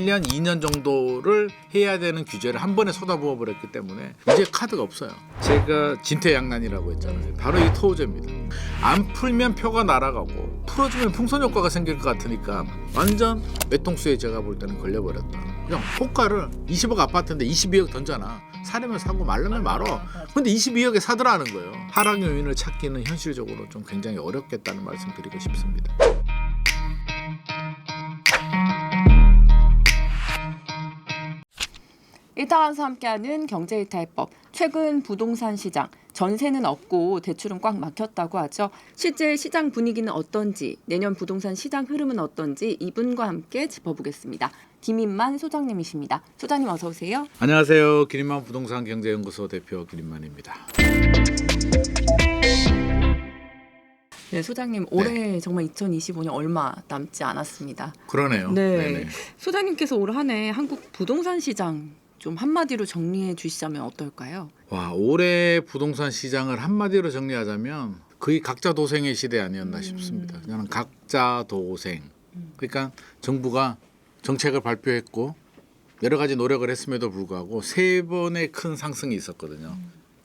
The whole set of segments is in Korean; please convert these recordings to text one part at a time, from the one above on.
1년, 2년 정도를 해야 되는 규제를 한 번에 쏟아부어 버렸기 때문에 이제 카드가 없어요. 제가 진퇴양난이라고 했잖아요. 바로 이 토호제입니다. 안 풀면 표가 날아가고 풀어주면 풍선 효과가 생길 것 같으니까 완전 외통수에 제가 볼 때는 걸려버렸다. 그냥 호가를 20억 아파트인데 22억 던져놔. 사려면 사고 말려면 말어. 근데 22억에 사더라는 거예요. 하락 요인을 찾기는 현실적으로 좀 굉장히 어렵겠다는 말씀 드리고 싶습니다. 일타원서 함께하는 경제일타해법. 최근 부동산 시장 전세는 없고 대출은 꽉 막혔다고 하죠. 실제 시장 분위기는 어떤지, 내년 부동산 시장 흐름은 어떤지 이분과 함께 짚어보겠습니다. 김인만 소장님이십니다. 소장님 어서 오세요. 안녕하세요. 기린만 부동산 경제연구소 대표 기린만입니다. 네, 소장님 올해 정말 2025년 얼마 남지 않았습니다. 그러네요. 네, 네네. 소장님께서 올 한 해 한국 부동산 시장 좀 한마디로 정리해 주시자면 어떨까요? 와, 올해 부동산 시장을 한마디로 정리하자면 거의 각자 도생의 시대 아니었나 싶습니다. 저는 각자 도생. 그러니까 정부가 정책을 발표했고 여러 가지 노력을 했음에도 불구하고 세 번의 큰 상승이 있었거든요.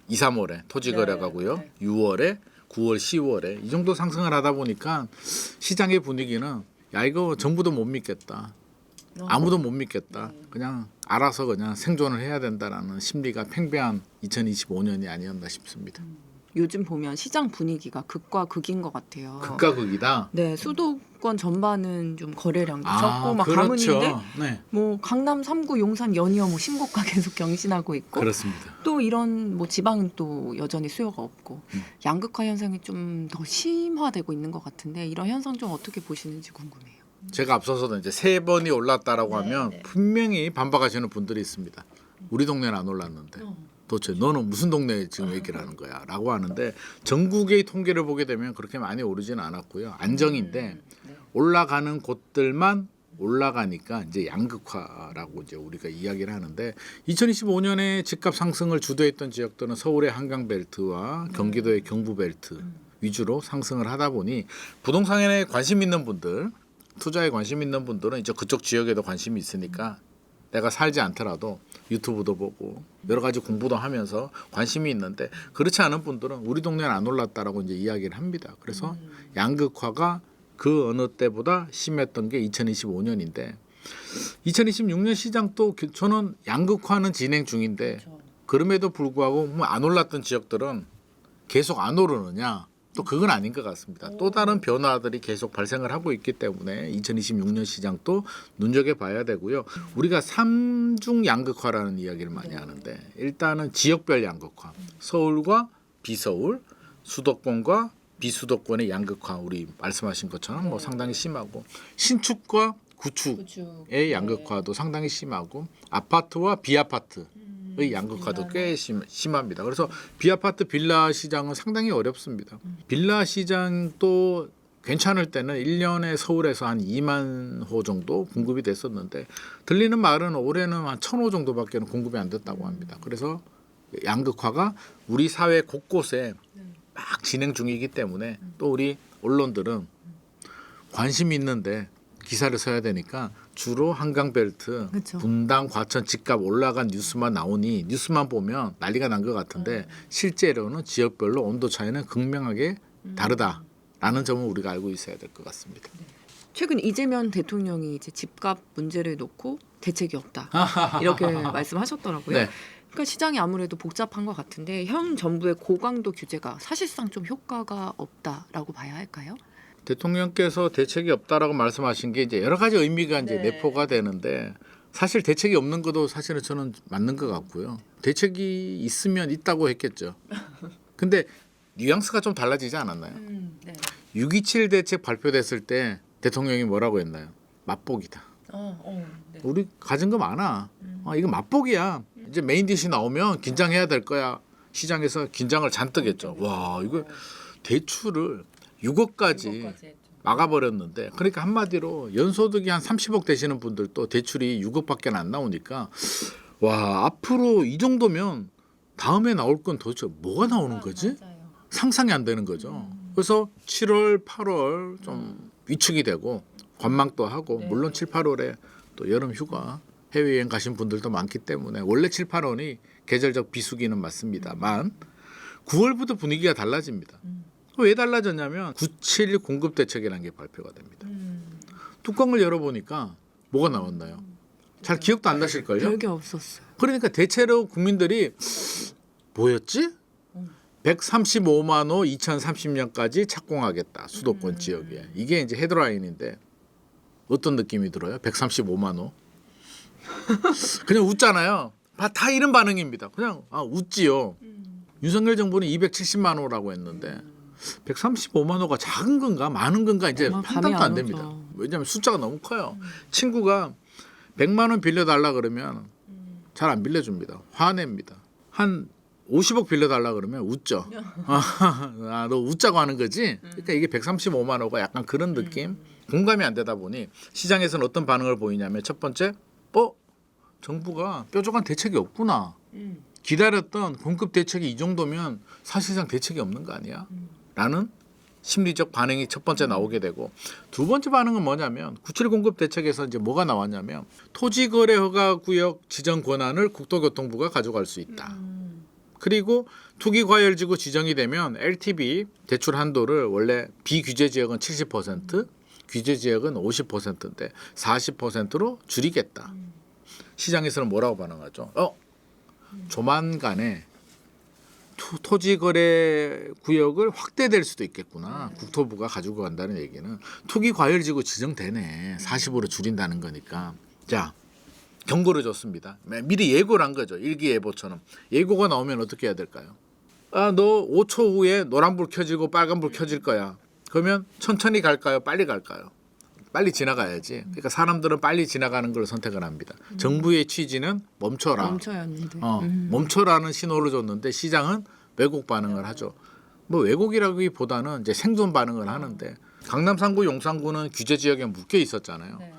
2, 3월에 토지거래가고요. 네. 6월에 9월, 10월에 이 정도 상승을 하다 보니까 시장의 분위기는 야 이거 정부도 못 믿겠다. 아무도 못 믿겠다. 그냥 알아서 그냥 생존을 해야 된다라는 심리가 팽배한 2025년이 아니었나 싶습니다. 요즘 보면 시장 분위기가 극과 극인 것 같아요. 극과 극이다. 네, 수도권 전반은 좀 거래량도 적고 막 그렇죠. 가문인데 네, 뭐 강남 3구 용산 연이어 뭐 신고가 계속 경신하고 있고 그렇습니다. 또 이런 뭐 지방은 또 여전히 수요가 없고 양극화 현상이 좀 더 심화되고 있는 것 같은데 이런 현상 좀 어떻게 보시는지 궁금해요. 제가 앞서서도 이제 세 번이 올랐다라고 하면 분명히 반박하시는 분들이 있습니다. 우리 동네는 안 올랐는데 도대체 너는 무슨 동네에 지금 얘기를 하는 거야 라고 하는데 전국의 통계를 보게 되면 그렇게 많이 오르지는 않았고요. 안정인데 올라가는 곳들만 올라가니까 이제 양극화라고 이제 우리가 이야기를 하는데 2025년에 집값 상승을 주도했던 지역들은 서울의 한강벨트와 경기도의 경부벨트 위주로 상승을 하다 보니 부동산에 관심 있는 분들 투자에 관심 있는 분들은 이제 그쪽 지역에도 관심이 있으니까 내가 살지 않더라도 유튜브도 보고 여러 가지 공부도 하면서 관심이 있는데 그렇지 않은 분들은 우리 동네는 안 올랐다라고 이제 이야기를 합니다. 그래서 양극화가 그 어느 때보다 심했던 게 2025년인데 2026년 시장도 저는 양극화는 진행 중인데 그럼에도 불구하고 뭐 안 올랐던 지역들은 계속 안 오르느냐? 또 그건 아닌 것 같습니다. 또 다른 변화들이 계속 발생을 하고 있기 때문에 2026년 시장도 눈여겨봐야 되고요. 우리가 삼중 양극화라는 이야기를 많이 하는데 일단은 지역별 양극화, 서울과 비서울, 수도권과 비수도권의 양극화 우리 말씀하신 것처럼 뭐 상당히 심하고 신축과 구축의 양극화도 상당히 심하고 아파트와 비아파트 의 양극화도 꽤 심합니다. 그래서 비아파트 빌라 시장은 상당히 어렵습니다. 빌라 시장도 괜찮을 때는 1년에 서울에서 한 2만 호 정도 공급이 됐었는데 들리는 말은 올해는 한 1,000호 정도밖에 공급이 안 됐다고 합니다. 그래서 양극화가 우리 사회 곳곳에 막 진행 중이기 때문에 또 우리 언론들은 관심이 있는데 기사를 써야 되니까 주로 한강벨트, 그렇죠. 분당, 과천 집값 올라간 뉴스만 나오니 뉴스만 보면 난리가 난 것 같은데 실제로는 지역별로 온도 차이는 극명하게 다르다라는 점을 우리가 알고 있어야 될 것 같습니다. 최근 이재명 대통령이 이제 집값 문제를 놓고 대책이 없다 이렇게 말씀하셨더라고요. 네. 그러니까 시장이 아무래도 복잡한 것 같은데 현 정부의 고강도 규제가 사실상 좀 효과가 없다라고 봐야 할까요? 대통령께서 대책이 없다라고 말씀하신 게 이제 여러 가지 의미가 이제 내포가 되는데 사실 대책이 없는 것도 사실은 저는 맞는 것 같고요. 대책이 있으면 있다고 했겠죠. 근데 뉘앙스가 좀 달라지지 않았나요? 6.27 대책 발표됐을 때 대통령이 뭐라고 했나요? 맛보기다. 우리 가진 거 많아. 이거 맛보기야. 이제 메인 디시 나오면 긴장해야 될 거야. 시장에서 긴장을 잔뜩 했죠. 와 이거 대출을 6억까지 막아버렸는데 그러니까 한마디로 연소득이 한 30억 되시는 분들도 대출이 6억밖에 안 나오니까 와 앞으로 이 정도면 다음에 나올 건 도대체 뭐가 나오는 거지? 상상이 안 되는 거죠. 그래서 7월, 8월 좀 위축이 되고 관망도 하고 물론 7, 8월에 또 여름 휴가 해외여행 가신 분들도 많기 때문에 원래 7, 8월이 계절적 비수기는 맞습니다만 9월부터 분위기가 달라집니다. 왜 달라졌냐면 97 공급 대책이라는 게 발표가 됩니다. 뚜껑을 열어보니까 뭐가 나왔나요? 잘 기억도 안 나실걸요? 별게 없었어요. 그러니까 대체로 국민들이 뭐였지? 135만 호 2030년까지 착공하겠다. 수도권 지역에. 이게 이제 헤드라인인데 어떤 느낌이 들어요? 135만 호. 그냥 웃잖아요. 다 이런 반응입니다. 그냥 웃지요. 윤석열 정부는 270만 호라고 했는데 135만 호가 작은 건가 많은 건가 이제 감이 판단도 안 안 됩니다. 오죠. 왜냐하면 숫자가 너무 커요. 친구가 100만 원 빌려달라 그러면 잘 안 빌려줍니다. 화냅니다. 한 50억 빌려달라 그러면 웃죠. 너 웃자고 하는 거지? 그러니까 이게 135만 호가 약간 그런 느낌? 공감이 안 되다 보니 시장에서는 어떤 반응을 보이냐면 첫 번째, 정부가 뾰족한 대책이 없구나. 기다렸던 공급 대책이 이 정도면 사실상 대책이 없는 거 아니야? 라는 심리적 반응이 첫 번째 나오게 되고 두 번째 반응은 뭐냐면 97 공급 대책에서 이제 뭐가 나왔냐면 토지거래 허가구역 지정 권한을 국토교통부가 가져갈 수 있다. 그리고 투기과열지구 지정이 되면 LTV 대출 한도를 원래 비규제 지역은 70%, 규제 지역은 50%인데 40%로 줄이겠다. 시장에서는 뭐라고 반응하죠? 조만간에 토지거래 구역을 확대될 수도 있겠구나. 국토부가 가지고 간다는 얘기는 투기과열지구 지정되네. 40으로 줄인다는 거니까. 자, 경고를 줬습니다. 미리 예고를 한 거죠. 일기예보처럼. 예고가 나오면 어떻게 해야 될까요? 너 5초 후에 노란불 켜지고 빨간불 켜질 거야. 그러면 천천히 갈까요? 빨리 갈까요? 빨리 지나가야지. 그러니까 사람들은 빨리 지나가는 걸 선택을 합니다. 정부의 취지는 멈춰라. 멈춰였는데. 멈춰라는 신호를 줬는데 시장은 왜곡 반응을 하죠. 뭐 왜곡이라기보다는 이제 생존 반응을 하는데 강남 3구, 용산구는 규제 지역에 묶여 있었잖아요. 네.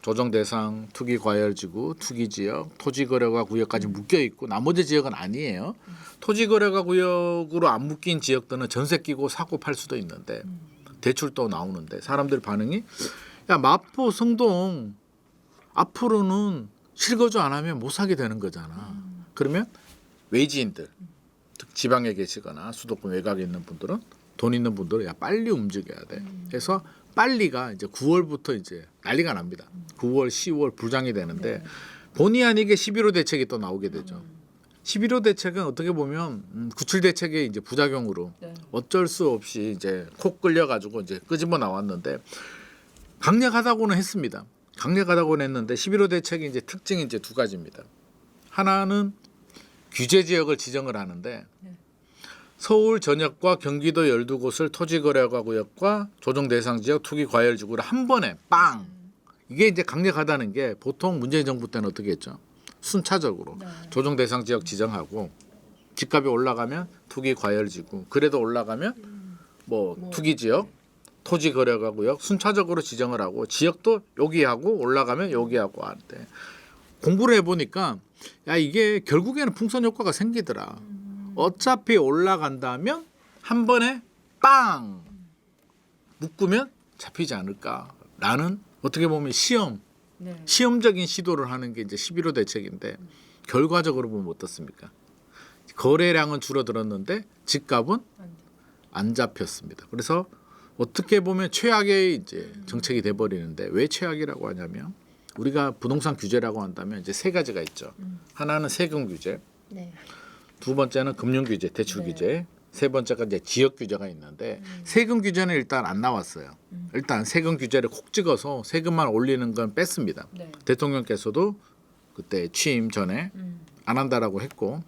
조정 대상, 투기 과열지구, 투기 지역, 토지 거래가 구역까지 묶여 있고 나머지 지역은 아니에요. 토지 거래가 구역으로 안 묶인 지역들은 전세 끼고 사고 팔 수도 있는데 대출도 나오는데 사람들 반응이 야 마포, 성동 앞으로는 실거주 안 하면 못 사게 되는 거잖아. 그러면 외지인들 지방에 계시거나 수도권 외곽에 있는 분들은 돈 있는 분들은 야 빨리 움직여야 돼. 그래서 빨리가 이제 9월부터 이제 난리가 납니다. 9월, 10월 불장이 되는데 본의 아니게 11호 대책이 또 나오게 되죠. 11호 대책은 어떻게 보면 97 대책의 이제 부작용으로 어쩔 수 없이 이제 콕 끌려가지고 이제 끄집어 나왔는데 강력하다고는 했습니다. 강력하다고는 했는데 11호 대책의 이제 특징이 이제 두 가지입니다. 하나는 규제 지역을 지정을 하는데 서울 전역과 경기도 12곳을 토지거래가 구역과 조정 대상 지역 투기 과열지구를 한 번에 빵! 이게 이제 강력하다는 게 보통 문재인 정부 때는 어떻게 했죠? 순차적으로 조정 대상 지역 지정하고 집값이 올라가면 투기 과열지구 그래도 올라가면 뭐 투기 지역 토지 거래가 구역 순차적으로 지정을 하고 지역도 여기 하고 올라가면 여기 하고 하는데 공부를 해보니까 야 이게 결국에는 풍선 효과가 생기더라. 어차피 올라간다면 한 번에 빵 묶으면 잡히지 않을까라는 어떻게 보면 시험적인 시도를 하는 게 이제 11호 대책인데 결과적으로 보면 어떻습니까? 거래량은 줄어들었는데 집값은 안 잡혔습니다. 그래서 어떻게 보면 최악의 이제 정책이 돼 버리는데 왜 최악이라고 하냐면 우리가 부동산 규제라고 한다면 이제 세 가지가 있죠. 하나는 세금 규제, 두 번째는 금융 규제, 대출 규제, 세 번째가 이제 지역 규제가 있는데 세금 규제는 일단 안 나왔어요. 일단 세금 규제를 콕 찍어서 세금만 올리는 건 뺐습니다. 대통령께서도 그때 취임 전에 안 한다라고 했고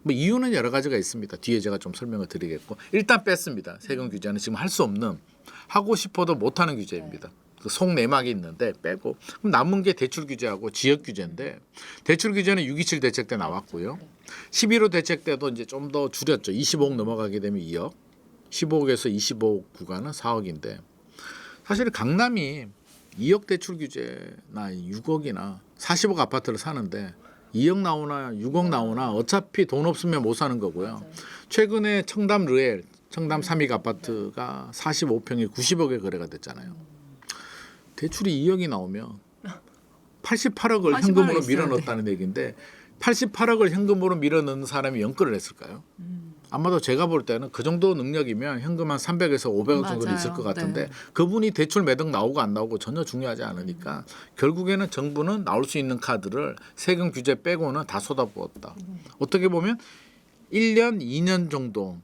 뭐 이유는 여러 가지가 있습니다. 뒤에 제가 좀 설명을 드리겠고 일단 뺐습니다. 세금 규제는 지금 할 수 없는 하고 싶어도 못하는 규제입니다. 그 속내막이 있는데 빼고 그럼 남은 게 대출 규제하고 지역 규제인데 대출 규제는 6.27 대책 때 나왔고요. 11호 대책 때도 이제 좀 더 줄였죠. 25억 넘어가게 되면 2억, 15억에서 25억 구간은 4억인데 사실 강남이 2억 대출 규제나 6억이나 40억 아파트를 사는데 2억 나오나 6억 나오나 어차피 돈 없으면 못 사는 거고요. 최근에 청담 르엘, 청담 3익 아파트가 45평이 90억에 거래가 됐잖아요. 대출이 2억이 나오면 88억을 88억 현금으로 있어야 밀어넣었다는 얘기인데 88억을 현금으로 밀어넣는 사람이 연끌을 했을까요? 아마도 제가 볼 때는 그 정도 능력이면 현금 한 300에서 500억 정도 맞아요. 있을 것 같은데 네. 그분이 대출 매덕 나오고 안 나오고 전혀 중요하지 않으니까 결국에는 정부는 나올 수 있는 카드를 세금 규제 빼고는 다 쏟아부었다. 어떻게 보면 1년, 2년 정도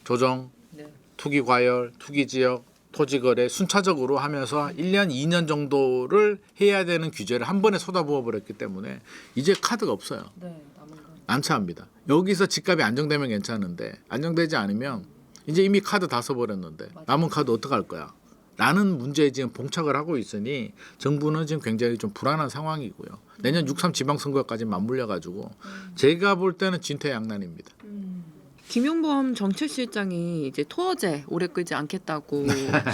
조정, 네. 투기 과열, 투기 지역, 토지 거래 순차적으로 하면서 1년, 2년 정도를 해야 되는 규제를 한 번에 쏟아부어 버렸기 때문에 이제 카드가 없어요. 네, 남은 거. 난처합니다. 여기서 집값이 안정되면 괜찮은데 안정되지 않으면 이제 이미 카드 다 써버렸는데 남은 카드 어떡할 거야? 라는 문제에 지금 봉착을 하고 있으니 정부는 지금 굉장히 좀 불안한 상황이고요. 내년 6.3 지방선거까지 맞물려 가지고 제가 볼 때는 진퇴양난입니다. 김용범 정책실장이 이제 토어제 오래 끌지 않겠다고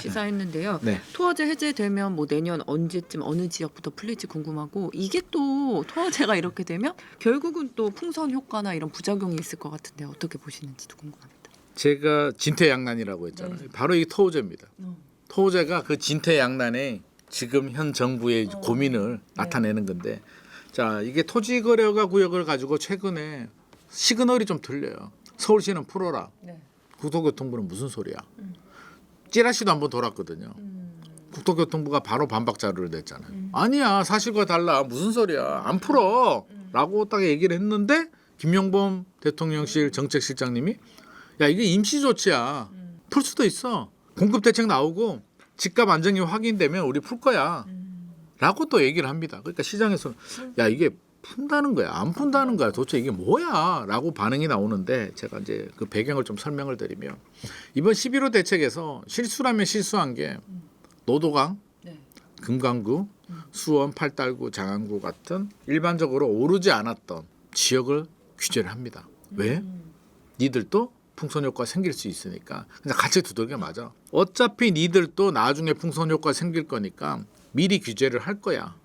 시사했는데요. 네. 토어제 해제되면 뭐 내년 언제쯤 어느 지역부터 풀릴지 궁금하고 이게 또 토어제가 이렇게 되면 결국은 또 풍선 효과나 이런 부작용이 있을 것 같은데 어떻게 보시는지도 궁금합니다. 제가 진퇴양난이라고 했잖아요. 네. 바로 이 토호제입니다. 토호제가 그 진퇴양난의 지금 현 정부의 고민을 나타내는 건데 자 이게 토지 거래가 구역을 가지고 최근에 시그널이 좀 들려요. 서울시는 풀어라. 네. 국토교통부는 무슨 소리야. 찌라시도 한번 돌았거든요. 국토교통부가 바로 반박 자료를 냈잖아요. 아니야 사실과 달라 무슨 소리야 안 풀어 라고 딱 얘기를 했는데 김용범 대통령실 정책실장님이 야 이게 임시조치야 풀 수도 있어 공급대책 나오고 집값 안정이 확인되면 우리 풀 거야 라고 또 얘기를 합니다. 그러니까 시장에서는 야 이게 푼다는 거야 안 푼다는 거야 도대체 이게 뭐야 라고 반응이 나오는데 제가 이제 그 배경을 좀 설명을 드리면 이번 11호 대책에서 실수라면 실수한 게 노도강, 네. 금강구, 수원, 팔달구, 장안구 같은 일반적으로 오르지 않았던 지역을 규제를 합니다. 왜? 니들도 풍선 효과 생길 수 있으니까 그냥 같이 두들겨 맞아. 어차피 니들도 나중에 풍선 효과 생길 거니까 미리 규제를 할 거야.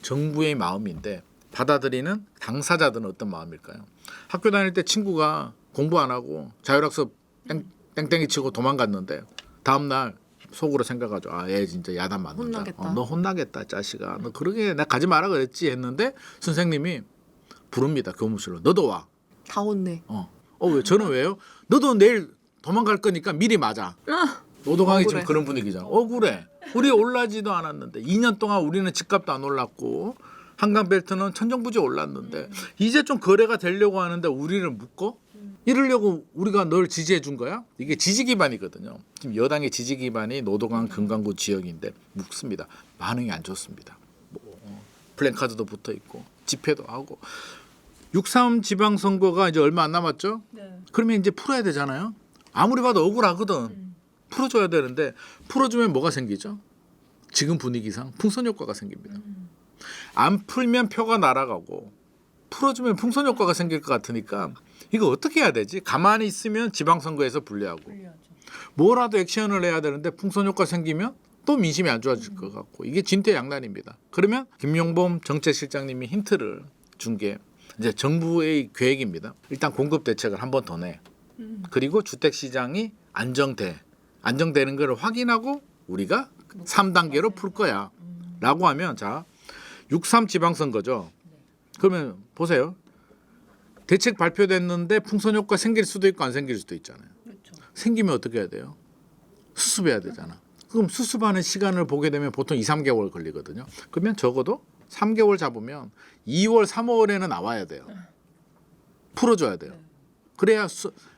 정부의 마음인데 받아들이는 당사자들은 어떤 마음일까요? 학교 다닐 때 친구가 공부 안 하고 자율학습 땡땡이 치고 도망갔는데 다음 날 속으로 생각하죠. 아, 얘 진짜 야단 맞는다. 혼나겠다. 너 혼나겠다, 자식아. 너 그러게 나 가지 마라 그랬지 했는데 선생님이 부릅니다. 교무실로. 너도 와. 다 혼내. 왜? 저는 왜요? 너도 내일 도망갈 거니까 미리 맞아. 노동하기 지금 억울해. 그런 분위기잖아. 억울해. 우리 올라지도 않았는데 2년 동안 우리는 집값도 안 올랐고 한강벨트는 천정부지 올랐는데 이제 좀 거래가 되려고 하는데 우리를 묶어? 이러려고 우리가 널 지지해 준 거야? 이게 지지 기반이거든요. 지금 여당의 지지 기반이 노도강 금강구 지역인데 묶습니다. 반응이 안 좋습니다. 플랜카드도 붙어 있고 집회도 하고 6.3 지방선거가 이제 얼마 안 남았죠? 네. 그러면 이제 풀어야 되잖아요. 아무리 봐도 억울하거든. 풀어줘야 되는데 풀어주면 뭐가 생기죠? 지금 분위기상 풍선 효과가 생깁니다. 안 풀면 표가 날아가고 풀어주면 풍선 효과가 생길 것 같으니까 이거 어떻게 해야 되지? 가만히 있으면 지방선거에서 불리하고 뭐라도 액션을 해야 되는데 풍선 효과 생기면 또 민심이 안 좋아질 것 같고 이게 진퇴양난입니다. 그러면 김용범 정책실장님이 힌트를 준 게 이제 정부의 계획입니다. 일단 공급 대책을 한 번 더 내. 그리고 주택 시장이 안정되는 걸 확인하고 우리가 3단계로 풀 거야. 라고 하면 자 6.3 지방선거죠. 그러면 보세요. 대책 발표됐는데 풍선 효과 생길 수도 있고 안 생길 수도 있잖아요. 그렇죠. 생기면 어떻게 해야 돼요? 수습해야 되잖아. 그럼 수습하는 시간을 보게 되면 보통 2, 3개월 걸리거든요. 그러면 적어도 3개월 잡으면 2월, 3월에는 나와야 돼요. 풀어줘야 돼요. 그래야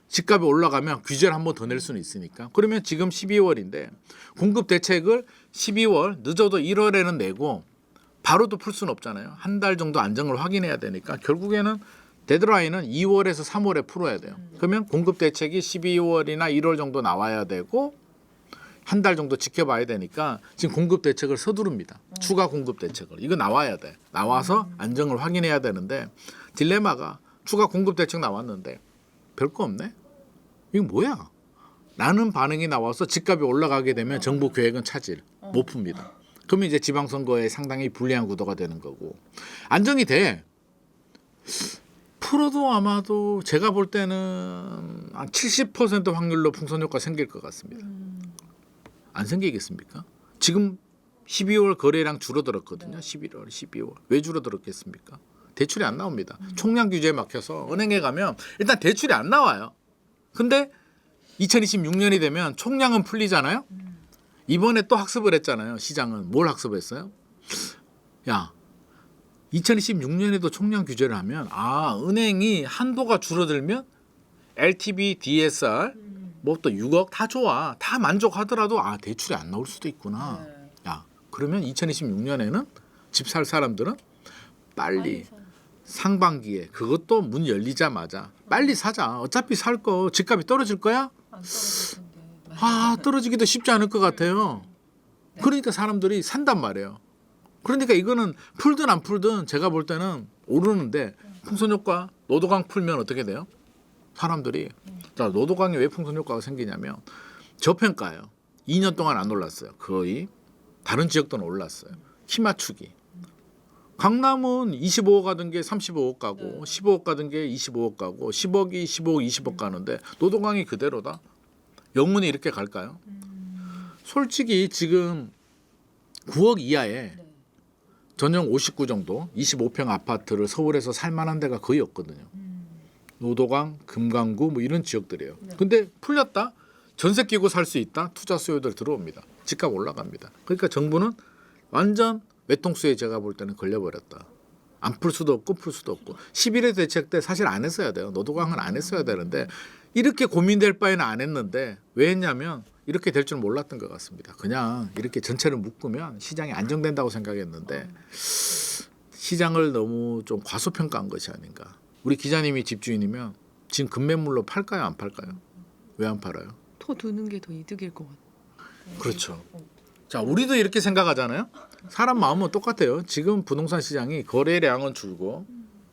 집값이 올라가면 규제를 한 번 더 낼 수는 있으니까. 그러면 지금 12월인데 공급 대책을 12월 늦어도 1월에는 내고 바로도 풀 수는 없잖아요. 한 달 정도 안정을 확인해야 되니까 결국에는 데드라인은 2월에서 3월에 풀어야 돼요. 그러면 공급 대책이 12월이나 1월 정도 나와야 되고 한 달 정도 지켜봐야 되니까 지금 공급 대책을 서두릅니다. 추가 공급 대책을. 이거 나와야 돼. 나와서 안정을 확인해야 되는데 딜레마가 추가 공급 대책 나왔는데 별거 없네. 이거 뭐야? 라는 반응이 나와서 집값이 올라가게 되면 정부 계획은 차질 못 풉니다. 그러면 이제 지방선거에 상당히 불리한 구도가 되는 거고 안정이 돼. 풀어도 아마도 제가 볼 때는 한 70% 확률로 풍선 효과 생길 것 같습니다. 안 생기겠습니까? 지금 12월 거래량 줄어들었거든요. 11월, 12월. 왜 줄어들었겠습니까? 대출이 안 나옵니다. 총량 규제에 막혀서 은행에 가면 일단 대출이 안 나와요. 근데 2026년이 되면 총량은 풀리잖아요. 이번에 또 학습을 했잖아요. 시장은 뭘 학습했어요? 야, 2026년에도 총량 규제를 하면 은행이 한도가 줄어들면 LTV, DSR 뭐 또 6억 다 좋아. 다 만족하더라도 대출이 안 나올 수도 있구나. 야, 그러면 2026년에는 집 살 사람들은 빨리 상반기에 그것도 문 열리자마자 빨리 사자. 어차피 살 거 집값이 떨어질 거야? 안 떨어질 텐데. 떨어지기도 쉽지 않을 것 같아요. 그러니까 사람들이 산단 말이에요. 그러니까 이거는 풀든 안 풀든 제가 볼 때는 오르는데 풍선 효과 노도강 풀면 어떻게 돼요? 사람들이 자, 노도강이 왜 풍선 효과가 생기냐면 저평가예요. 2년 동안 안 올랐어요. 거의 다른 지역들은 올랐어요. 키 맞추기. 강남은 25억 가던 게 35억 가고 15억 가던 게 25억 가고 10억이 15억 20억 가는데 노도강이 그대로다. 영문이 이렇게 갈까요? 솔직히 지금 9억 이하에 전용 59 정도 25평 아파트를 서울에서 살만한 데가 거의 없거든요. 노도강, 금강구 뭐 이런 지역들이에요. 근데 풀렸다. 전세 끼고 살 수 있다. 투자 수요들 들어옵니다. 집값 올라갑니다. 그러니까 정부는 완전 외통수에 제가 볼 때는 걸려버렸다. 안 풀 수도 없고 풀 수도 없고 11회 대책 때 사실 안 했어야 돼요. 노도강은 안 했어야 되는데 이렇게 고민될 바에는 안 했는데 왜 했냐면 이렇게 될 줄 몰랐던 것 같습니다. 그냥 이렇게 전체를 묶으면 시장이 안정된다고 생각했는데 시장을 너무 좀 과소평가한 것이 아닌가. 우리 기자님이 집주인이면 지금 급매물로 팔까요? 안 팔까요? 왜 안 팔아요? 더 두는 게 더 이득일 것 같아요. 그렇죠. 자, 우리도 이렇게 생각하잖아요. 사람 마음은 똑같아요. 지금 부동산 시장이 거래량은 줄고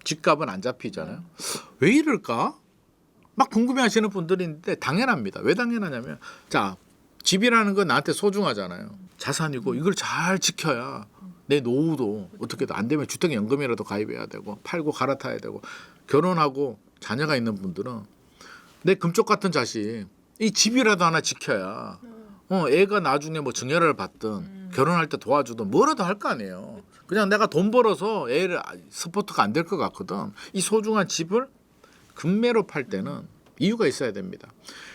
집값은 안 잡히잖아요. 왜 이럴까? 막 궁금해하시는 분들이 있는데 당연합니다. 왜 당연하냐면 자, 집이라는 건 나한테 소중하잖아요. 자산이고 이걸 잘 지켜야 내 노후도 어떻게든 안 되면 주택연금이라도 가입해야 되고 팔고 갈아타야 되고 결혼하고 자녀가 있는 분들은 내 금쪽 같은 자식 이 집이라도 하나 지켜야 애가 나중에 뭐 증여를 받든 결혼할 때 도와주든 뭐라도 할 거 아니에요. 그냥 내가 돈 벌어서 애를 서포트가 안 될 것 같거든. 이 소중한 집을 급매로 팔 때는 이유가 있어야 됩니다.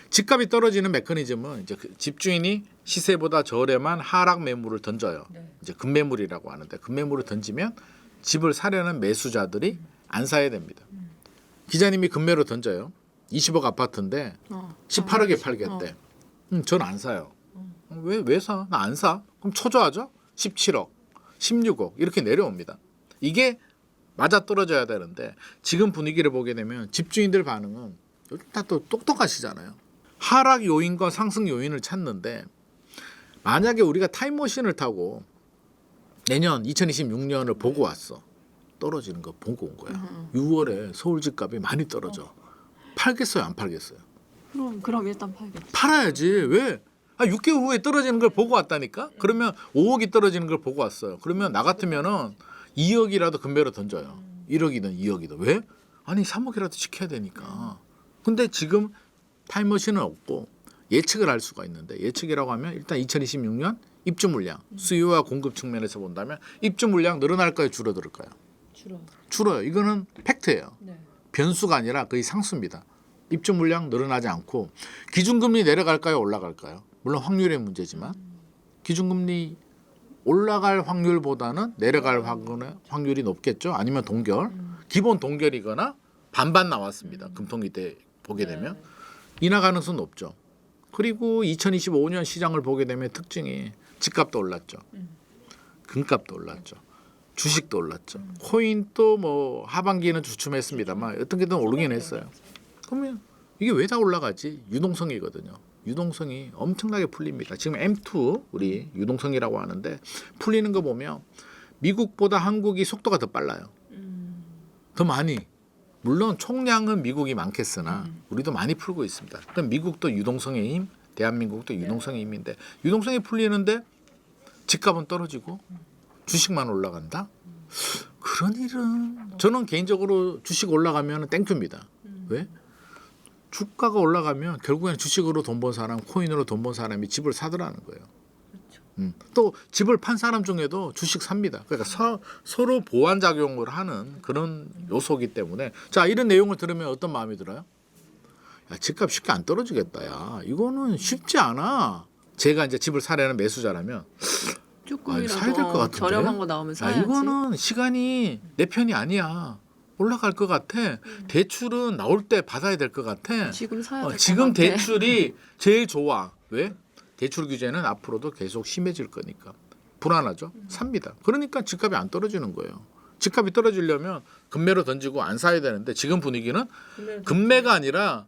집값이 떨어지는 메커니즘은 이제 집주인이 시세보다 저렴한 하락 매물을 던져요. 이제 급매물이라고 하는데 급매물을 던지면 집을 사려는 매수자들이 안 사야 됩니다. 기자님이 급매로 던져요. 20억 아파트인데 18억에 팔겠대. 저는 안 사요. 왜 사? 나 안 사. 그럼 초조하죠? 17억, 16억 이렇게 내려옵니다. 이게 맞아 떨어져야 되는데 지금 분위기를 보게 되면 집주인들 반응은 요즘 다 또 똑똑하시잖아요. 하락 요인과 상승 요인을 찾는데 만약에 우리가 타임머신을 타고 내년 2026년을 보고 왔어. 떨어지는 거 보고 온 거야. 6월에 서울 집값이 많이 떨어져. 팔겠어요? 안 팔겠어요? 그럼 일단 팔겠죠. 팔아야지. 왜? 6개월 후에 떨어지는 걸 보고 왔다니까? 그러면 5억이 떨어지는 걸 보고 왔어요. 그러면 나 같으면은 2억이라도 금매로 던져요. 1억이든 2억이든. 왜? 아니 3억이라도 지켜야 되니까. 근데 지금 타임머신은 없고 예측을 할 수가 있는데 예측이라고 하면 일단 2026년 입주 물량, 수요와 공급 측면에서 본다면 입주 물량 늘어날까요? 줄어들까요? 줄어요. 이거는 팩트예요. 변수가 아니라 거의 상수입니다. 입주 물량 늘어나지 않고 기준금리 내려갈까요? 올라갈까요? 물론 확률의 문제지만 기준금리 올라갈 확률보다는 내려갈 확률이 높겠죠. 아니면 동결. 기본 동결이거나 반반 나왔습니다. 금통위 때 보게 되면. 인하 가능성은 높죠. 그리고 2025년 시장을 보게 되면 특징이 집값도 올랐죠. 금값도 올랐죠. 주식도 올랐죠. 코인도 뭐 하반기에는 주춤했습니다만 어떤 게든 오르긴 했어요. 그러면 이게 왜 다 올라가지? 유동성이거든요. 유동성이 엄청나게 풀립니다. 지금 M2 우리 유동성이라고 하는데 풀리는 거 보면 미국보다 한국이 속도가 더 빨라요. 더 많이. 물론 총량은 미국이 많겠으나 우리도 많이 풀고 있습니다. 그럼 미국도 유동성의 힘, 대한민국도 유동성의 힘인데 유동성이 풀리는데 집값은 떨어지고 주식만 올라간다? 그런 일은 저는 개인적으로 주식 올라가면 땡큐입니다. 왜? 주가가 올라가면 결국에는 주식으로 돈 번 사람, 코인으로 돈 번 사람이 집을 사더라는 거예요. 또 집을 판 사람 중에도 주식 삽니다. 그러니까 서로 보완 작용을 하는 그런 요소이기 때문에 자 이런 내용을 들으면 어떤 마음이 들어요? 야, 집값 쉽게 안 떨어지겠다. 야 이거는 쉽지 않아. 제가 이제 집을 사려는 매수자라면 조금이라도 사야 될 것 같은데. 저렴한 거 나오면 야, 사야지. 이거는 시간이 내 편이 아니야. 올라갈 것 같아. 대출은 나올 때 받아야 될 것 같아. 지금 사야 될 것 지금 같아. 대출이 제일 좋아. 왜? 대출 규제는 앞으로도 계속 심해질 거니까 불안하죠. 삽니다. 그러니까 집값이 안 떨어지는 거예요. 집값이 떨어지려면 금매로 던지고 안 사야 되는데 지금 분위기는 금매가 아니라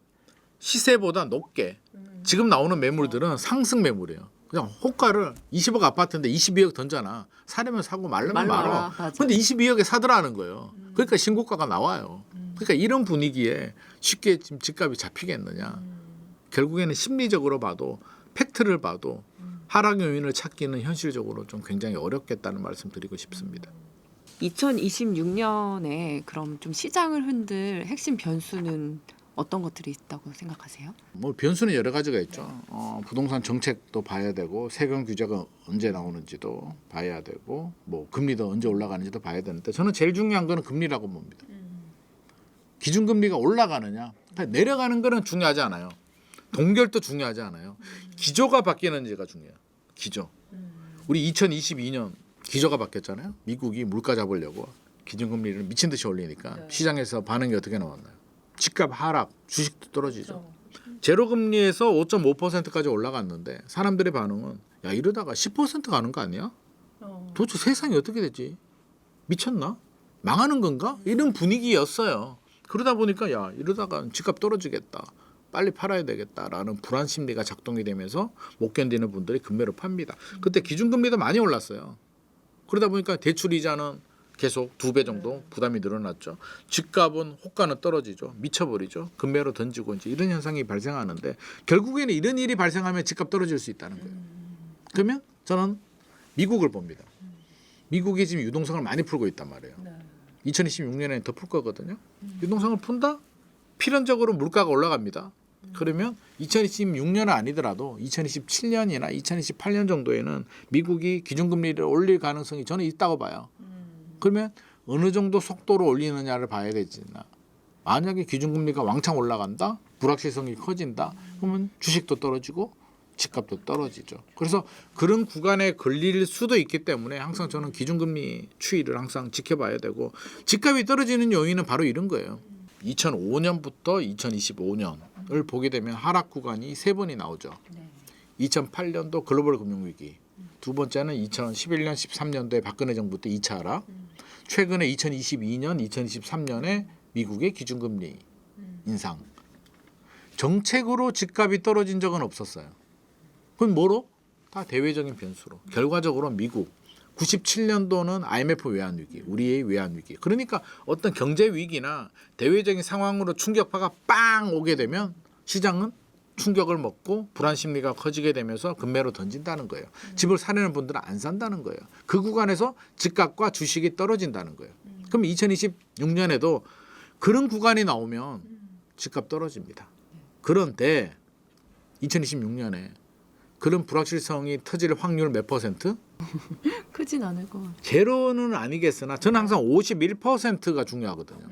시세보다 높게 지금 나오는 매물들은 상승 매물이에요. 그냥 호가를 20억 아파트인데 22억 던져놔. 사려면 사고 말려면 말아. 근데 22억에 사더라는 거예요. 그러니까 신고가가 나와요. 그러니까 이런 분위기에 쉽게 지금 집값이 잡히겠느냐. 결국에는 심리적으로 봐도 팩트를 봐도 하락 요인을 찾기는 현실적으로 좀 굉장히 어렵겠다는 말씀 드리고 싶습니다. 2026년에 그럼 좀 시장을 흔들 핵심 변수는 어떤 것들이 있다고 생각하세요? 뭐 변수는 여러 가지가 있죠. 부동산 정책도 봐야 되고 세금 규제가 언제 나오는지도 봐야 되고 뭐 금리도 언제 올라가는지도 봐야 되는데 저는 제일 중요한 거는 금리라고 봅니다. 기준금리가 올라가느냐 내려가는 거는 중요하지 않아요. 동결도 중요하지 않아요. 기조가 바뀌는지가 중요해요. 기조. 우리 2022년 기조가 바뀌었잖아요. 미국이 물가 잡으려고 기준금리를 미친 듯이 올리니까 시장에서 반응이 어떻게 나왔나요? 집값 하락, 주식도 떨어지죠. 제로금리에서 5.5%까지 올라갔는데 사람들의 반응은 야 이러다가 10% 가는 거 아니야? 도대체 세상이 어떻게 되지? 미쳤나? 망하는 건가? 이런 분위기였어요. 그러다 보니까 야 이러다가 집값 떨어지겠다. 빨리 팔아야 되겠다라는 불안 심리가 작동이 되면서 못 견디는 분들이 금매로 팝니다. 그때 기준금리도 많이 올랐어요. 그러다 보니까 대출 이자는 계속 2배 정도 부담이 늘어났죠. 집값은 호가는 떨어지죠. 미쳐버리죠. 금매로 던지고 이제 이런 현상이 발생하는데 결국에는 이런 일이 발생하면 집값 떨어질 수 있다는 거예요. 그러면 저는 미국을 봅니다. 미국이 지금 유동성을 많이 풀고 있단 말이에요. 2026년에 더 풀 거거든요. 유동성을 푼다? 필연적으로 물가가 올라갑니다. 그러면 2026년은 아니더라도 2027년이나 2028년 정도에는 미국이 기준금리를 올릴 가능성이 저는 있다고 봐요. 그러면 어느 정도 속도로 올리느냐를 봐야 되지나 만약에 기준금리가 왕창 올라간다? 불확실성이 커진다? 그러면 주식도 떨어지고 집값도 떨어지죠. 그래서 그런 구간에 걸릴 수도 있기 때문에 항상 저는 기준금리 추이를 항상 지켜봐야 되고 집값이 떨어지는 요인은 바로 이런 거예요. 2005년부터 2025년을 보게 되면 하락 구간이 3번이 나오죠. 2008년도 글로벌 금융위기, 두 번째는 2011년, 13년도에 박근혜 정부 때 2차 하락, 최근에 2022년, 2023년에 미국의 기준금리 인상. 정책으로 집값이 떨어진 적은 없었어요. 그건 뭐로? 다 대외적인 변수로. 결과적으로 미국 97년도는 IMF 외환위기, 우리의 외환위기. 그러니까 어떤 경제 위기나 대외적인 상황으로 충격파가 빵 오게 되면 시장은 충격을 먹고 불안 심리가 커지게 되면서 금매로 던진다는 거예요. 집을 사려는 분들은 안 산다는 거예요. 그 구간에서 집값과 주식이 떨어진다는 거예요. 그럼 2026년에도 그런 구간이 나오면 집값 떨어집니다. 그런데 2026년에 그런 불확실성이 터질 확률 몇 퍼센트? 크진 않을 것 같아요. 제로는 아니겠으나 저는 항상 51%가 중요하거든요.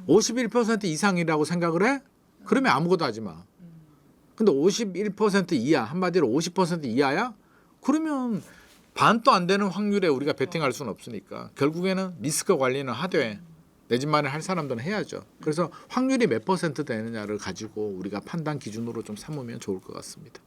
51% 이상이라고 생각을 해? 그러면 아무것도 하지 마. 근데 51% 이하, 한마디로 50% 이하야? 그러면 반도 안 되는 확률에 우리가 베팅할 수는 없으니까 결국에는 리스크 관리는 하되 내 집만을 할 사람들은 해야죠. 그래서 확률이 몇 퍼센트 되느냐를 가지고 우리가 판단 기준으로 좀 삼으면 좋을 것 같습니다.